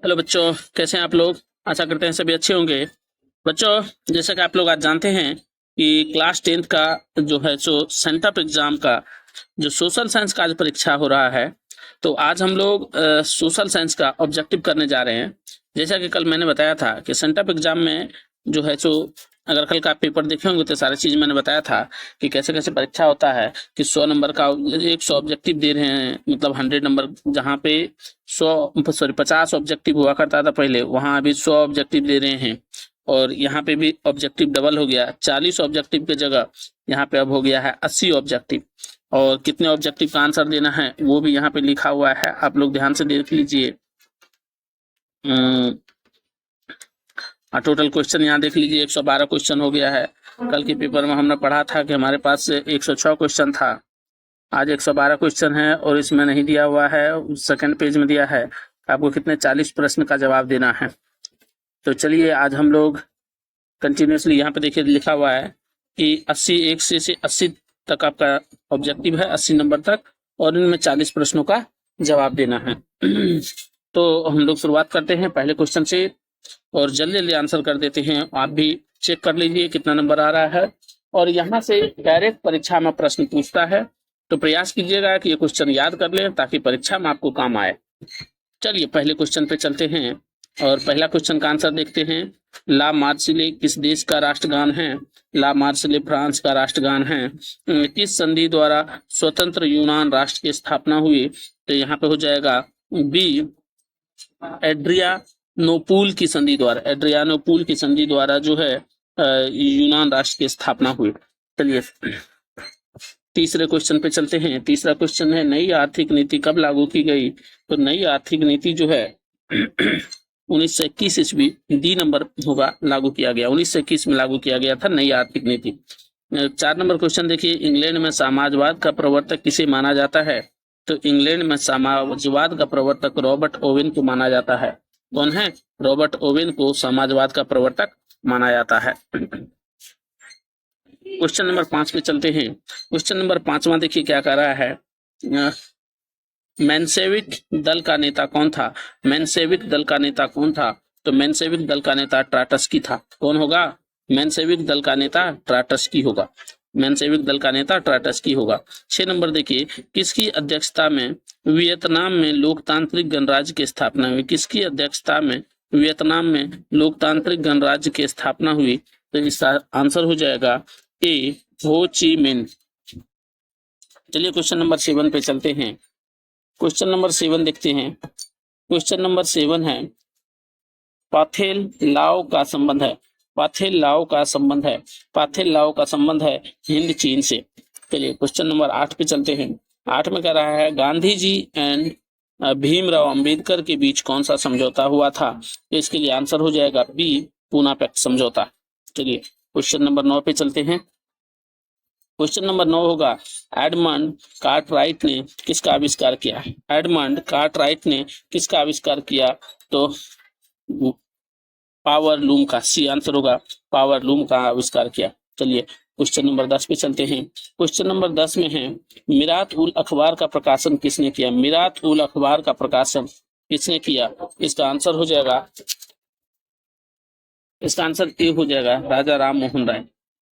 Hello बच्चों, कैसे हैं आप लोग। आशा करते हैं सभी अच्छे होंगे। बच्चों, जैसा कि आप लोग आज जानते हैं कि क्लास 10th का जो है सो सेंटअप एग्जाम का जो सोशल साइंस का आज परीक्षा हो रहा है। तो आज हम लोग सोशल साइंस का ऑब्जेक्टिव करने जा रहे हैं। जैसा कि कल मैंने बताया था कि सेंटअप एग्जाम में जो है सो अगर कल का आप पेपर देखे होंगे तो सारी चीज मैंने बताया था कि कैसे कैसे परीक्षा होता है कि 100 नंबर का 100 ऑब्जेक्टिव दे रहे हैं, मतलब 100 नंबर जहाँ पे 50 ऑब्जेक्टिव हुआ करता था पहले, वहां अभी 100 ऑब्जेक्टिव दे रहे हैं। और यहाँ पे भी ऑब्जेक्टिव डबल हो गया, 40 ऑब्जेक्टिव की जगह यहाँ पे अब हो गया है 80 ऑब्जेक्टिव। और कितने ऑब्जेक्टिव का आंसर देना है वो भी यहाँ पे लिखा हुआ है, आप लोग ध्यान से देख लीजिए। टोटल क्वेश्चन यहाँ देख लीजिए, 112 क्वेश्चन हो गया है। कल के पेपर में हमने पढ़ा था कि हमारे पास 106 क्वेश्चन था, आज 112 क्वेश्चन है और इसमें नहीं दिया हुआ है, सेकंड पेज में दिया है आपको कितने 40 प्रश्न का जवाब देना है। तो चलिए आज हम लोग कंटिन्यूसली यहाँ पे देखिए लिखा हुआ है कि 80 1 से 80 तक आपका ऑब्जेक्टिव है, 80 नंबर तक, और इनमें 40 प्रश्नों का जवाब देना है। तो हम लोग शुरुआत करते हैं पहले क्वेश्चन से और जल्दी जल्दी आंसर कर देते हैं। आप भी चेक कर लीजिए कितना नंबर आ रहा है। और यहाँ से डायरेक्ट परीक्षा में प्रश्न पूछता है, तो प्रयास कीजिएगा कि ये क्वेश्चन याद कर लें ताकि परीक्षा में आपको काम आए। चलिए पहले क्वेश्चन पे चलते हैं और पहला क्वेश्चन का आंसर देखते हैं। ला मार्सिले किस देश का राष्ट्रगान है? ला मार्सिले फ्रांस का राष्ट्रगान है। किस संधि द्वारा स्वतंत्र यूनान राष्ट्र की स्थापना हुई? तो यहाँ पे हो जाएगा बी, एड्रियानोपुल की संधि द्वारा। एड्रियानोपुल की संधि द्वारा जो है यूनान राष्ट्र की स्थापना हुई। चलिए तीसरे क्वेश्चन पे चलते हैं। तीसरा क्वेश्चन है नई आर्थिक नीति कब लागू की गई? तो नई आर्थिक नीति जो है 1921 ईस्वी, डी नंबर होगा, लागू किया गया। 1921 में लागू किया गया था नई आर्थिक नीति। 4 नंबर क्वेश्चन देखिए, इंग्लैंड में साम्यवाद का प्रवर्तक किसे माना जाता है? तो इंग्लैंड में साम्यवाद का प्रवर्तक रॉबर्ट ओवेन को माना जाता है। कौन है? रॉबर्ट ओवेन को साम्यवाद का प्रवर्तक माना जाता है। क्वेश्चन नंबर 5 पे चलते हैं। क्वेश्चन नंबर 5वां देखिए क्या कह रहा है, मेंशेविक दल का नेता कौन था? मेंशेविक दल का नेता कौन था? तो मेंशेविक दल का नेता ट्राटस्की था। कौन होगा? मेंशेविक दल का नेता ट्राटस्की होगा। मेंशेविक दल का नेता ट्राटस्की होगा। 6 नंबर देखिए, किसकी अध्यक्षता में वियतनाम में लोकतांत्रिक गणराज्य की स्थापना हुई? किसकी अध्यक्षता में वियतनाम में लोकतांत्रिक गणराज्य की स्थापना हुई? तो इसका आंसर हो जाएगा ए, हो ची मिन। चलिए क्वेश्चन नंबर 7 पे चलते हैं। क्वेश्चन नंबर 7 देखते हैं। क्वेश्चन नंबर 7 है पाथेल लाओ का संबंध है। पाथेल लाओ का संबंध है। पाथेल लाओ का संबंध है हिंद चीन से। चलिए क्वेश्चन नंबर 8 पे चलते हैं। 8 में कह रहा है गांधी जी एंड भीमराव अंबेडकर के बीच कौन सा समझौता हुआ था? तो इसके लिए आंसर हो जाएगा बी, पूना पैक्ट समझौता। चलिए क्वेश्चन नंबर 9 पे चलते हैं। क्वेश्चन नंबर 9 होगा एडमंड कार्टराइट ने किसका आविष्कार किया? एडमंड कार्टराइट ने किसका आविष्कार किया? तो पावर लूम का। सी आंसर होगा, पावर लूम का आविष्कार किया। चलिए क्वेश्चन नंबर 10 पे चलते हैं। क्वेश्चन नंबर 10 में है मिरात उल अखबार का प्रकाशन किसने किया? मिरात उल अखबार का प्रकाशन किसने किया? इसका आंसर हो जाएगा, इसका आंसर ए हो जाएगा, राजा राम मोहन राय।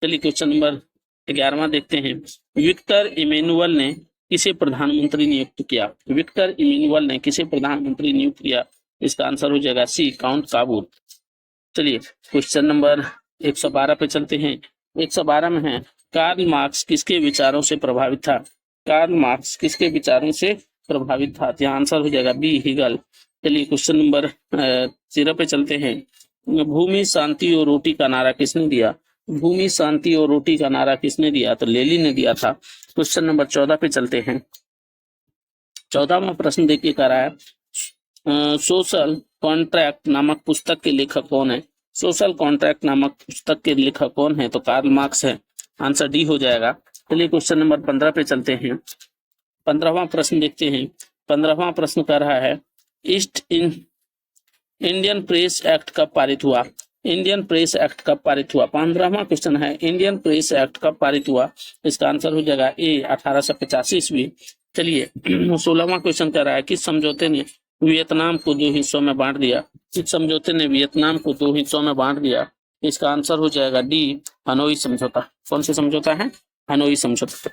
चलिए क्वेश्चन नंबर 11वां देखते हैं। विक्टर इमैनुअल ने किसे प्रधानमंत्री नियुक्त किया? विक्टर इमैनुअल ने किसे प्रधानमंत्री नियुक्त किया? इसका आंसर हो जाएगा सी, काउंट काबूल। चलिए क्वेश्चन नंबर 112 पे चलते हैं। 112 में है कार्ल मार्क्स किसके विचारों से प्रभावित था? कार्ल मार्क्स किसके विचारों से प्रभावित था? यहाँ आंसर हो जाएगा बी, हिगल। चलिए क्वेश्चन नंबर 0 पे चलते हैं। भूमि शांति और रोटी का नारा किसने दिया? भूमि शांति और रोटी का नारा किसने दिया? तो लेली ने दिया था। क्वेश्चन नंबर 14 पे चलते हैं। 14वां प्रश्न देखिए कह रहा है सोशल कॉन्ट्रैक्ट नामक पुस्तक के लेखक कौन है? सोशल कॉन्ट्रैक्ट नामक पुस्तक के लेखक कौन है? तो कार्ल मार्क्स है। आंसर डी हो जाएगा। चलिए क्वेश्चन नंबर 15 पे चलते हैं। 15वां प्रश्न देखते हैं। 15वां प्रश्न कह रहा है ईस्ट इंडियन प्रेस एक्ट कब पारित हुआ? इंडियन प्रेस एक्ट कब पारित हुआ? 15वां क्वेश्चन है इंडियन प्रेस एक्ट कब पारित हुआ? इसका आंसर हो जाएगा ए, 1885 ईस्वी। चलिए 16वां क्वेश्चन कह रहा है किस समझौते ने वियतनाम को दो हिस्सों में बांट दिया। इस समझौते ने वियतनाम को दो हिस्सों में बांट दिया। इसका आंसर हो जाएगा डी, हनोई समझौता। कौन सा समझौता है? हनोई समझौता।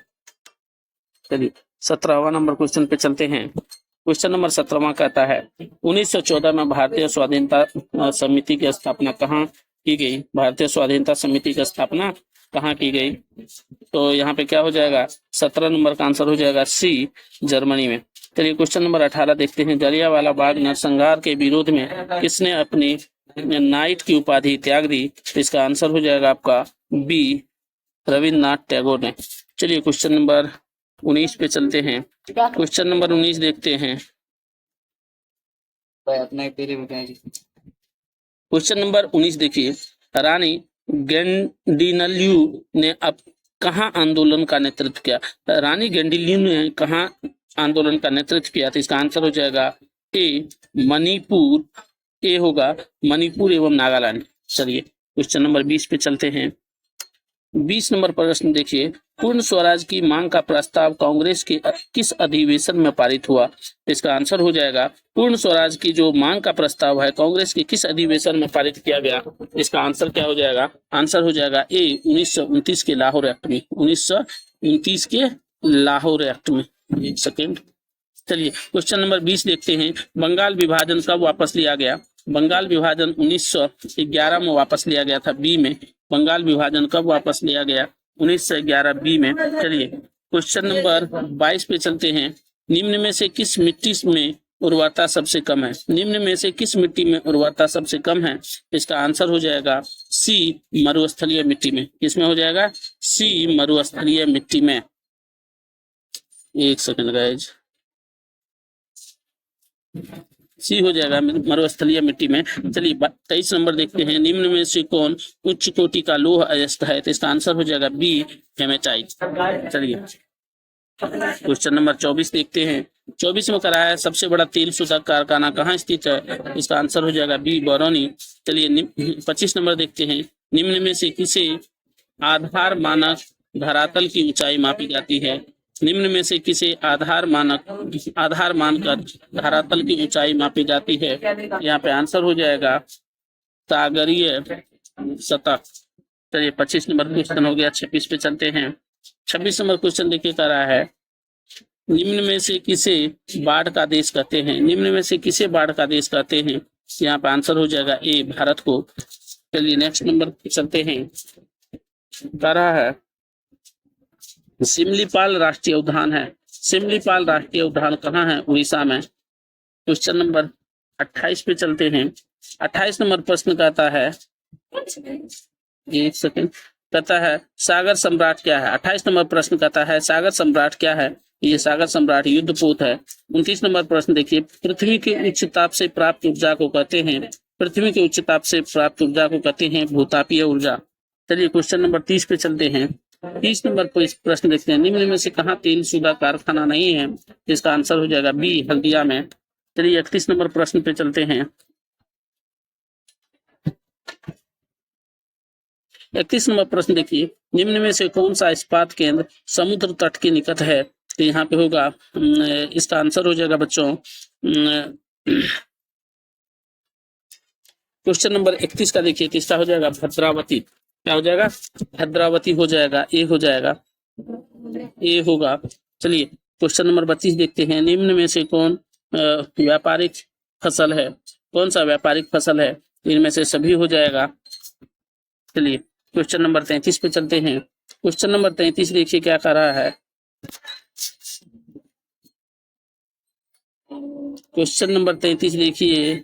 चलिए 17वां नंबर क्वेश्चन पे चलते हैं। क्वेश्चन नंबर 17वां कहता है 1914 में भारतीय स्वाधीनता समिति की स्थापना कहाँ की गई? भारतीय स्वाधीनता समिति की स्थापना कहाँ की गई? तो यहाँ पे क्या हो जाएगा? 17 नंबर का आंसर हो जाएगा सी, जर्मनी में। चलिए क्वेश्चन नंबर 18 देखते हैं। जलियांवाला बाग नरसंहार के विरोध में किसने अपनी नाइट की उपाधि त्याग दी? तो इसका आंसर हो जाएगा आपका बी, रविन्द्रनाथ टैगोर ने। चलिए क्वेश्चन नंबर 19 पे चलते हैं। क्वेश्चन नंबर 19 देखते हैं। क्वेश्चन नंबर 19 देखिए, रानी गेंडिनल्यू ने अब कहाँ आंदोलन का नेतृत्व किया? रानी गेंडिनल्यू ने कहाँ आंदोलन का नेतृत्व किया? तो इसका आंसर हो जाएगा ए, मणिपुर। ए होगा मणिपुर एवं नागालैंड। चलिए क्वेश्चन नंबर 20 पे चलते हैं। 20 नंबर प्रश्न देखिए, पूर्ण स्वराज की मांग का प्रस्ताव कांग्रेस के किस अधिवेशन में पारित हुआ? इसका आंसर हो जाएगा पूर्ण स्वराज की जो मांग का प्रस्ताव है कांग्रेस के किस अधिवेशन में पारित किया गया? इसका आंसर क्या हो जाएगा? आंसर हो जाएगा ए, 1929 के लाहौर एक्ट में। 1929 के लाहौर एक्ट में। एक सेकेंड। चलिए क्वेश्चन नंबर 20 देखते हैं। बंगाल विभाजन कब वापस लिया गया? बंगाल विभाजन 1911 में वापस लिया गया था, बी में। बंगाल विभाजन कब वापस लिया गया? 1911 बी में। चलिए क्वेश्चन नंबर 22 पे चलते हैं। निम्न में से किस मिट्टी में उर्वरता सबसे कम है? निम्न में से किस मिट्टी में उर्वरता सबसे कम है? इसका आंसर हो जाएगा सी, मरुस्थलीय मिट्टी में। किसमें हो जाएगा? सी, मरुस्थलीय मिट्टी में। एक सेकंड गाइज, सी हो जाएगा मरुस्थलीय मिट्टी में। चलिए 23 नंबर देखते हैं। निम्न में से कौन उच्च कोटि का लौह अयस्क है? तो इसका आंसर हो जाएगा बी, हेमेटाइट। चलिए क्वेश्चन नंबर 24 देखते हैं। 24 में कराया है सबसे बड़ा तेल शोधक कारखाना कहाँ स्थित है? इसका आंसर हो जाएगा बी, बरौनी। चलिए 25 नंबर देखते हैं। निम्न में से किसे आधार मानक धरातल की ऊंचाई मापी जाती है? निम्न में से किसे आधार मानकर धरातल की ऊंचाई मापी जाती है? यहाँ पे आंसर हो जाएगा सागरीय सतह। चलिए 25 नंबर क्वेश्चन हो गया। 26 पे चलते हैं। 26 नंबर क्वेश्चन देखिए कर रहा है, निम्न में से किसे बाढ़ का देश कहते हैं? निम्न में से किसे बाढ़ का देश कहते हैं? यहाँ पे आंसर हो जाएगा ए, भारत को। चलिए नेक्स्ट नंबर चलते हैं। कह रहा है सिमलीपाल राष्ट्रीय उद्यान है। सिमलीपाल राष्ट्रीय उद्यान कहाँ है? उड़ीसा में। क्वेश्चन नंबर 28 पे चलते हैं। 28 नंबर प्रश्न कहता है, एक सेकंड, कहता है सागर सम्राट क्या है? 28 नंबर प्रश्न कहता है सागर सम्राट क्या है? ये सागर सम्राट युद्धपोत है। 29 नंबर प्रश्न देखिए, पृथ्वी के उच्च ताप से प्राप्त ऊर्जा को कहते हैं, पृथ्वी के उच्च ताप से प्राप्त ऊर्जा को कहते हैं भूतापीय ऊर्जा। चलिए क्वेश्चन नंबर 30 पे चलते हैं। 30 नंबर प्रश्न देखते हैं। निम्न में से कहाँ तेल शोधक कारखाना नहीं है? इसका आंसर हो जाएगा बी, हल्दिया में। चलिए 31 नंबर प्रश्न पे चलते हैं। 31 नंबर प्रश्न देखिए, निम्न में से कौन सा इस्पात केंद्र समुद्र तट के निकट है? तो यहाँ पे होगा, इसका आंसर हो जाएगा बच्चों क्वेश्चन नंबर 31 का देखिए, किसका हो जाएगा? भद्रावती। क्या हो जाएगा? भद्रावती हो जाएगा, ए हो जाएगा, ए होगा। चलिए क्वेश्चन नंबर 32 देखते हैं। निम्न में से कौन व्यापारिक फसल है? कौन सा व्यापारिक फसल है? इनमें से सभी हो जाएगा। चलिए क्वेश्चन नंबर 33 पे चलते हैं। क्वेश्चन नंबर 33 देखिए क्या कर रहा है। क्वेश्चन नंबर 33 देखिए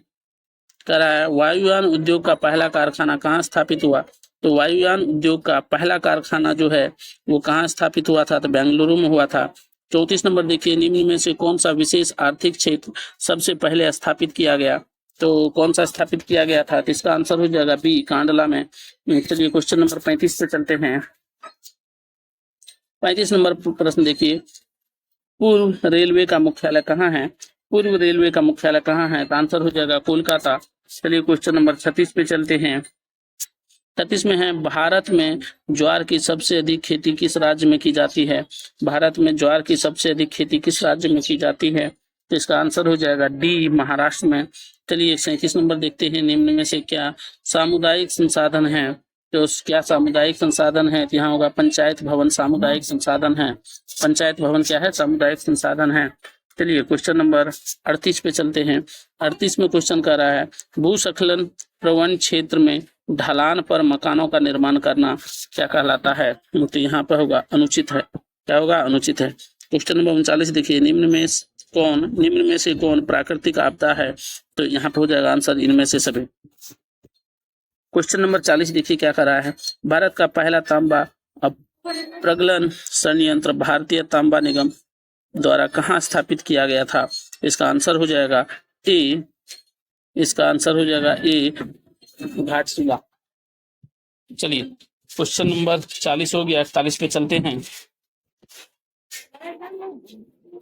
कह रहा है, वायुयान उद्योग का पहला कारखाना कहाँ स्थापित हुआ? तो वायुयान उद्योग का पहला कारखाना जो है वो कहाँ स्थापित हुआ था? तो बेंगलुरु में हुआ था। 34 नंबर देखिए, निम्न में से कौन सा विशेष आर्थिक क्षेत्र सबसे पहले स्थापित किया गया? तो कौन सा स्थापित किया गया था? तो इसका आंसर हो जाएगा बी, कांडला में। चलिए क्वेश्चन नंबर 35 पे चलते हैं। 35 नंबर प्रश्न देखिए, पूर्व रेलवे का मुख्यालय कहाँ है? पूर्व रेलवे का मुख्यालय कहाँ है? तो आंसर हो जाएगा कोलकाता। चलिए क्वेश्चन नंबर 36 पे चलते हैं। 36 में है, भारत में ज्वार की सबसे अधिक खेती किस राज्य में की जाती है? भारत में ज्वार की सबसे अधिक खेती किस राज्य में की जाती है? तो इसका आंसर हो जाएगा डी, महाराष्ट्र में। चलिए 37 नंबर देखते हैं, निम्न में से क्या सामुदायिक संसाधन है। तो क्या सामुदायिक संसाधन है, तो यहाँ होगा पंचायत भवन सामुदायिक संसाधन है। पंचायत भवन क्या है, सामुदायिक संसाधन है। चलिए क्वेश्चन नंबर 38 पे चलते हैं। 38 में क्वेश्चन कर रहा है भूस्खलन प्रवण क्षेत्र में ढलान पर मकानों का निर्माण करना क्या कहलाता है। तो यहाँ पर होगा अनुचित है। क्या होगा, अनुचित है। क्वेश्चन नंबर 39 देखिए, निम्न में से कौन प्राकृतिक आपदा है। तो यहाँ पे हो जाएगा आंसर इनमें से सभी। क्वेश्चन नंबर 40 देखिए क्या कर रहा है, भारत का पहला तांबा प्रगलन संयंत्र भारतीय तांबा निगम द्वारा कहाँ स्थापित किया गया था। इसका आंसर हो जाएगा ए, इसका आंसर हो जाएगा ए, घाटशिला। चलिए क्वेश्चन नंबर 40 हो गया, 41 पे चलते हैं।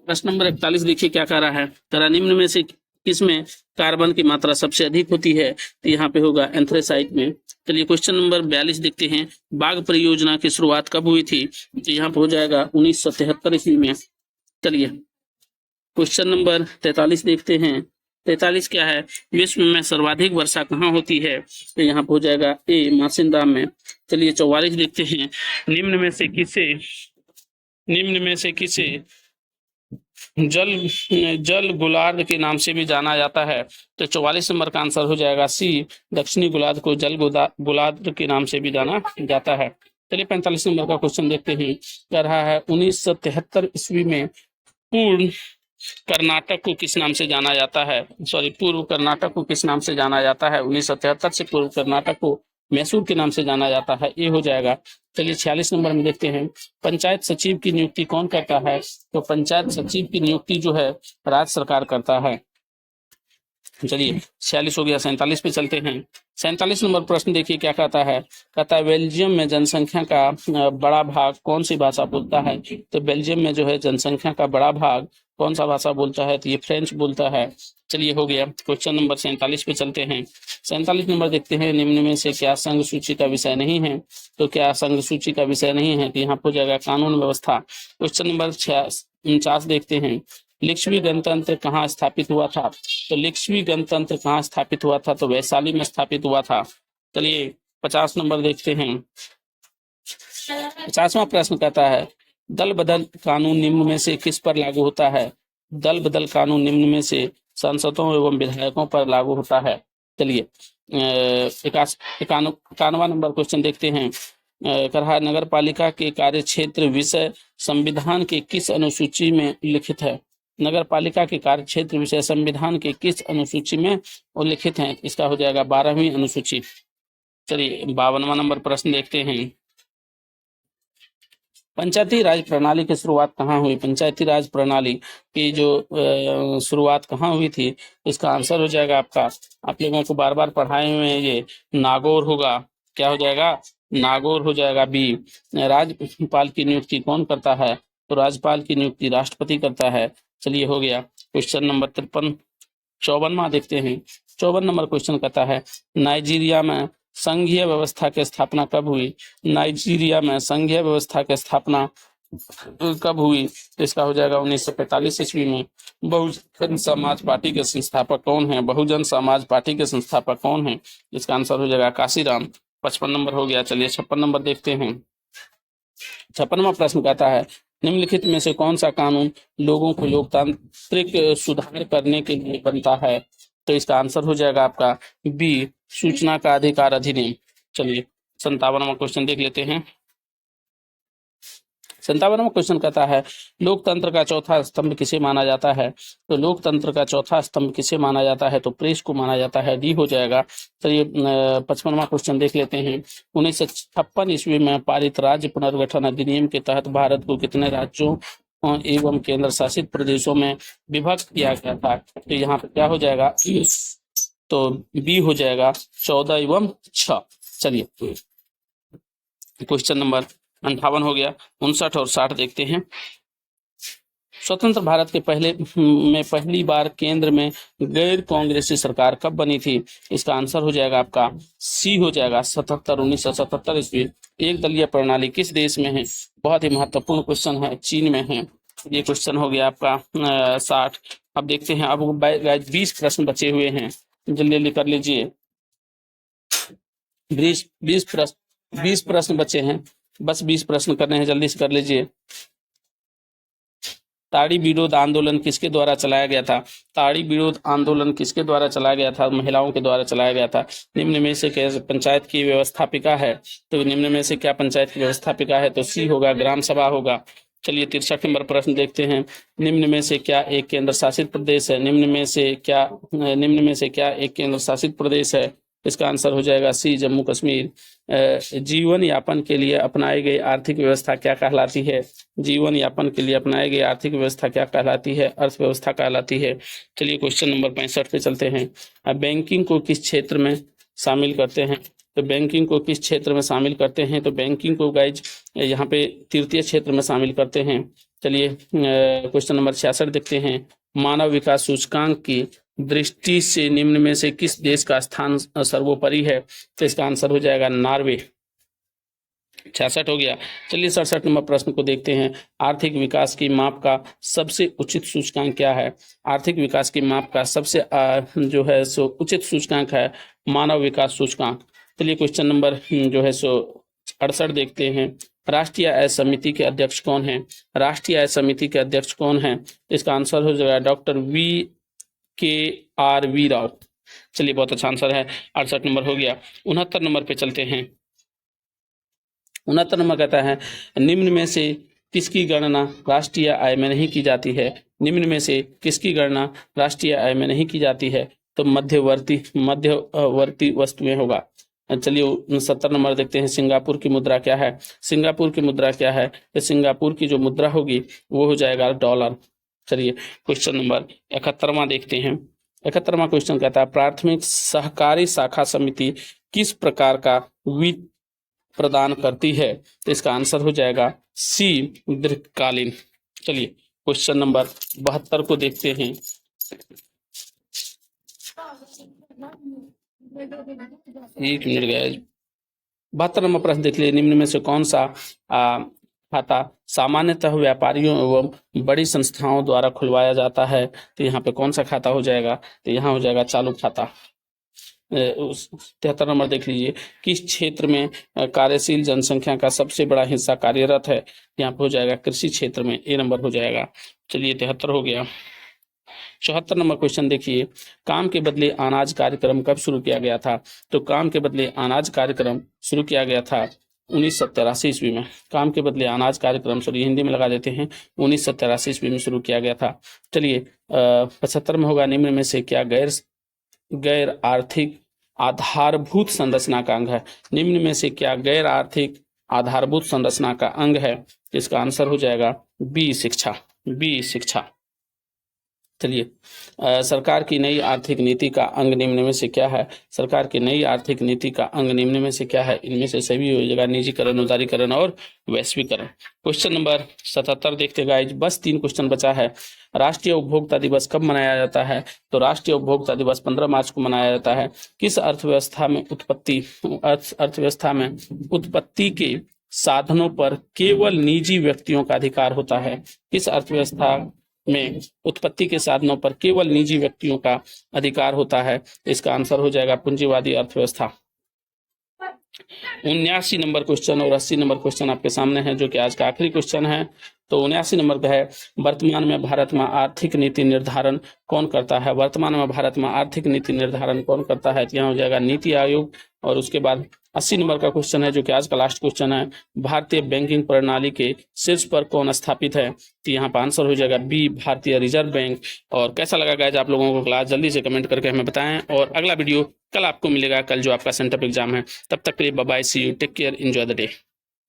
प्रश्न नंबर 41 देखिए क्या कह रहा है, तरा निम्न में से किसमें कार्बन की मात्रा सबसे अधिक होती है। तो यहाँ पे होगा एंथ्रेसाइट में। चलिए क्वेश्चन नंबर 42 देखते हैं, बाघ परियोजना की शुरुआत कब हुई थी। तो यहाँ पे हो जाएगा 1973 ईस्वी में। चलिए क्वेश्चन नंबर 43 देखते हैं। 43 क्या है, विश्व में सर्वाधिक वर्षा कहाँ होती है। तो यहाँ पे हो जाएगा ए, मासिनराम में। चलिए 44 देखते हैं, निम्न में से किसे जल गुलार्द के नाम से भी जाना जाता है। तो 44 नंबर का आंसर हो जाएगा सी, दक्षिणी गुलार्द को जल गुलार्द के नाम से भी जाना जाता है। चलिए 45 नंबर का क्वेश्चन देखते हैं, कह रहा है 1973 ईस्वी में पूर्व कर्नाटक को किस नाम से जाना जाता है। पूर्व कर्नाटक को किस नाम से जाना जाता है। 1973 से पूर्व कर्नाटक को मैसूर के नाम से जाना जाता है, ये हो जाएगा। चलिए 46 नंबर में देखते हैं, पंचायत सचिव की नियुक्ति कौन करता है। तो पंचायत सचिव की नियुक्ति जो है राज्य सरकार करता है। चलिए 46 हो गया, 47 पे चलते हैं। 47 नंबर प्रश्न देखिए क्या कहता है, कहता है बेल्जियम में जनसंख्या का बड़ा भाग कौन सी भाषा बोलता है। तो बेल्जियम में जो है जनसंख्या का बड़ा भाग कौन सा भाषा बोलता है, तो ये फ्रेंच बोलता है। चलिए हो गया, क्वेश्चन नंबर 47 पे चलते हैं। 47 नंबर देखते हैं, निम्न में से क्या संघ सूची का विषय नहीं है। तो क्या संघ सूची का विषय नहीं है, तो यहाँ हो जाएगा कानून व्यवस्था। क्वेश्चन नंबर 49 देखते हैं, लिच्छवी गणतंत्र कहाँ स्थापित हुआ था। तो लिच्छवी गणतंत्र कहाँ स्थापित हुआ था, तो वैशाली में स्थापित हुआ था। चलिए 50 नंबर देखते हैं। 50वां प्रश्न कहता है, दल बदल कानून निम्न में से किस पर लागू होता है। दल बदल कानून निम्न में से सांसदों एवं विधायकों पर लागू होता है। चलिए 51वां नंबर क्वेश्चन देखते हैं, कह रहा है नगर पालिका के कार्य क्षेत्र विषय संविधान के किस अनुसूची में उल्लिखित है। नगर पालिका के कार्य क्षेत्र विषय संविधान के किस अनुसूची में उल्लिखित है। इसका हो जाएगा 12वीं अनुसूची। चलिए 52वां नंबर प्रश्न देखते हैं, पंचायती राज प्रणाली की शुरुआत कहाँ हुई। पंचायती राज प्रणाली की जो शुरुआत कहाँ हुई थी, इसका आंसर हो जाएगा आपका, आप लोगों को बार बार पढ़ाए हुए हैं, ये नागौर होगा। क्या हो जाएगा, नागौर हो जाएगा बी। राज्यपाल की नियुक्ति कौन करता है। तो राज्यपाल की नियुक्ति राष्ट्रपति करता है। चलिए हो गया, क्वेश्चन नंबर 54वां देखते हैं। 54 नंबर क्वेश्चन कहता है, नाइजीरिया में संघीय व्यवस्था की स्थापना कब हुई। नाइजीरिया में संघीय व्यवस्था की स्थापना कब हुई। तो इसका हो जाएगा 1945 ईस्वी में। बहुजन समाज पार्टी के संस्थापक कौन है। बहुजन समाज पार्टी के संस्थापक कौन है, इसका आंसर हो जाएगा काशीराम। 55 नंबर हो गया। चलिए 56 नंबर देखते हैं। 56वां प्रश्न कहता है, निम्नलिखित में से कौन सा कानून लोगों को लोकतांत्रिक सुधार करने के लिए बनता है। तो इसका आंसर हो जाएगा आपका बी, सूचना का अधिकार अधिनियम। चलिए 57वां क्वेश्चन देख लेते हैं। 57वां क्वेश्चन कहता है, लोकतंत्र का चौथा स्तंभ किसे माना जाता है। तो लोकतंत्र का चौथा स्तंभ किसे माना जाता है, तो प्रेस को माना जाता है, डी हो जाएगा। चलिए 55वां क्वेश्चन देख लेते हैं। 1956 ईस्वी में पारित राज्य पुनर्गठन अधिनियम के तहत भारत को कितने राज्यों एवं केंद्र शासित प्रदेशों में विभक्त किया गया था। तो यहाँ पे क्या हो जाएगा, तो बी हो जाएगा 14 एवं 6। चलिए क्वेश्चन नंबर 58 हो गया। 59 और 60 देखते हैं। स्वतंत्र भारत के पहली बार केंद्र में गैर कांग्रेसी सरकार कब बनी थी। इसका आंसर हो जाएगा आपका सी हो जाएगा 1977 ईस्वी। एक दलीय प्रणाली किस देश में है, बहुत ही महत्वपूर्ण क्वेश्चन है, चीन में है। ये क्वेश्चन हो गया आपका 60। अब देखते हैं, अब 20 प्रश्न बचे हुए हैं, जल्दी जल्दी कर लीजिए। 20 प्रश्न बचे हैं, बस 20 प्रश्न करने हैं, जल्दी से कर लीजिए। ताड़ी विरोध आंदोलन किसके द्वारा चलाया गया था? ताड़ी विरोध आंदोलन किसके द्वारा चलाया गया था? महिलाओं के द्वारा चलाया गया था। निम्न में से क्या पंचायत की व्यवस्थापिका है? तो निम्न में से क्या पंचायत की व्यवस्थापिका है? तो सी होगा, ग्राम सभा होगा। चलिए 63 नंबर प्रश्न देखते हैं। निम्न में से क्या एक केंद्र शासित प्रदेश है? निम्न में से क्या एक केंद्र शासित प्रदेश है? इसका आंसर हो जाएगा सी, जम्मू कश्मीर। जीवन यापन के लिए अपनाई गई आर्थिक व्यवस्था क्या कहलाती है? जीवन यापन के लिए अपनाई गई आर्थिक व्यवस्था क्या कहलाती है? अर्थव्यवस्था कहलाती है। चलिए क्वेश्चन नंबर 65 पे चलते हैं। अब बैंकिंग को किस क्षेत्र में शामिल करते हैं? तो बैंकिंग को किस क्षेत्र में शामिल करते हैं? तो बैंकिंग को गाइज यहाँ पे तृतीय क्षेत्र में शामिल करते हैं। चलिए क्वेश्चन नंबर 66 देखते हैं। मानव विकास सूचकांक की दृष्टि से निम्न में से किस देश का स्थान सर्वोपरि है? तो इसका आंसर हो जाएगा नॉर्वे। 66 हो गया। चलिए 67 नंबर प्रश्न को देखते हैं। आर्थिक विकास की माप का सबसे उचित सूचकांक क्या है? आर्थिक विकास की माप का सबसे जो है सो उचित सूचकांक है मानव विकास सूचकांक। चलिए क्वेश्चन नंबर जो है सो 68 देखते हैं। राष्ट्रीय आय समिति के अध्यक्ष कौन है? राष्ट्रीय आय समिति के अध्यक्ष कौन है? इसका आंसर हो जाएगा डॉक्टर V.K.R.V. राव। चलिए बहुत अच्छा आंसर है। 68 नंबर हो गया। 69 नंबर पे चलते हैं। 69 नंबर कहता है निम्न में से किसकी गणना राष्ट्रीय आय में नहीं की जाती है? निम्न में से किसकी गणना राष्ट्रीय आय में नहीं की जाती है? तो मध्यवर्ती वस्तुएं होगा। चलिए 69 नंबर देखते हैं। सिंगापुर की मुद्रा क्या है? सिंगापुर की मुद्रा क्या है? तो सिंगापुर की जो मुद्रा होगी वो हो जाएगा डॉलर। चलिए क्वेश्चन नंबर 71वां देखते हैं। 71वां क्वेश्चन कहता है प्राथमिक सहकारी शाखा समिति किस प्रकार का वित्त प्रदान करती है? तो इसका आंसर हो जाएगा सी, दीर्घकालीन। चलिए क्वेश्चन नंबर 72 को देखते हैं। एक मिनट गया। 72 नंबर प्रश्न देख लीजिए। निम्न में से कौन सा खाता सामान्यतः व्यापारियों एवं बड़ी संस्थाओं द्वारा खुलवाया जाता है? तो यहाँ पे कौन सा खाता हो जाएगा? तो यहाँ हो जाएगा चालू खाता। 73 नंबर देख लीजिए। किस क्षेत्र में कार्यशील जनसंख्या का सबसे बड़ा हिस्सा कार्यरत है? यहाँ पे हो जाएगा कृषि क्षेत्र में, ए नंबर हो जाएगा। चलिए 73 हो गया। 74 नंबर क्वेश्चन देखिए। काम के बदले अनाज कार्यक्रम कब शुरू किया गया था? तो काम के बदले अनाज कार्यक्रम शुरू किया गया था 1983 ईस्वी में। काम के बदले अनाज कार्यक्रम, सॉरी हिंदी में लगा देते हैं, 1983 ईस्वी में शुरू किया गया था। चलिए 75 में होगा निम्न में से क्या गैर आर्थिक आधारभूत संरचना का अंग है? निम्न में से क्या गैर आर्थिक आधारभूत संरचना का अंग है? इसका आंसर हो जाएगा बी, शिक्षा। बी, शिक्षा। चलिए सरकार की नई आर्थिक नीति का अंग निम्न में से क्या है? सरकार की नई आर्थिक नीति का अंग निम्न में से क्या है? इनमें से सभी हो जाएगा निजीकरण, उदारीकरण और वैश्वीकरण। क्वेश्चन नंबर 77 देखते गाइज। बस 3 क्वेश्चन बचा है। राष्ट्रीय उपभोक्ता दिवस कब मनाया जाता है? तो राष्ट्रीय उपभोक्ता दिवस 15 मार्च को मनाया जाता है। किस अर्थव्यवस्था में उत्पत्ति के साधनों पर केवल निजी व्यक्तियों का अधिकार होता है? किस अर्थव्यवस्था में उत्पत्ति के साधनों पर केवल निजी व्यक्तियों का अधिकार होता है? इसका आंसर हो जाएगा पूंजीवादी अर्थव्यवस्था। 79 नंबर क्वेश्चन और 80 नंबर क्वेश्चन आपके सामने है, जो कि आज का आखिरी क्वेश्चन है। तो 79 नंबर पे है वर्तमान में भारत में आर्थिक नीति निर्धारण कौन करता है? वर्तमान में भारत में आर्थिक नीति निर्धारण कौन करता है? तो यहाँ हो जाएगा नीति आयोग। और उसके बाद 80 नंबर का क्वेश्चन है, जो कि आज का लास्ट क्वेश्चन है। भारतीय बैंकिंग प्रणाली के शीर्ष पर कौन स्थापित है? तो यहाँ पर आंसर हो जाएगा बी, भारतीय रिजर्व बैंक। और कैसा लगा गाइस आप लोगों को क्लास? जल्दी से कमेंट करके हमें बताएं। और अगला वीडियो कल आपको मिलेगा, कल जो आपका सेंटअप एग्जाम है। तब तक के लिए bye bye, see you, take care, enjoy the day.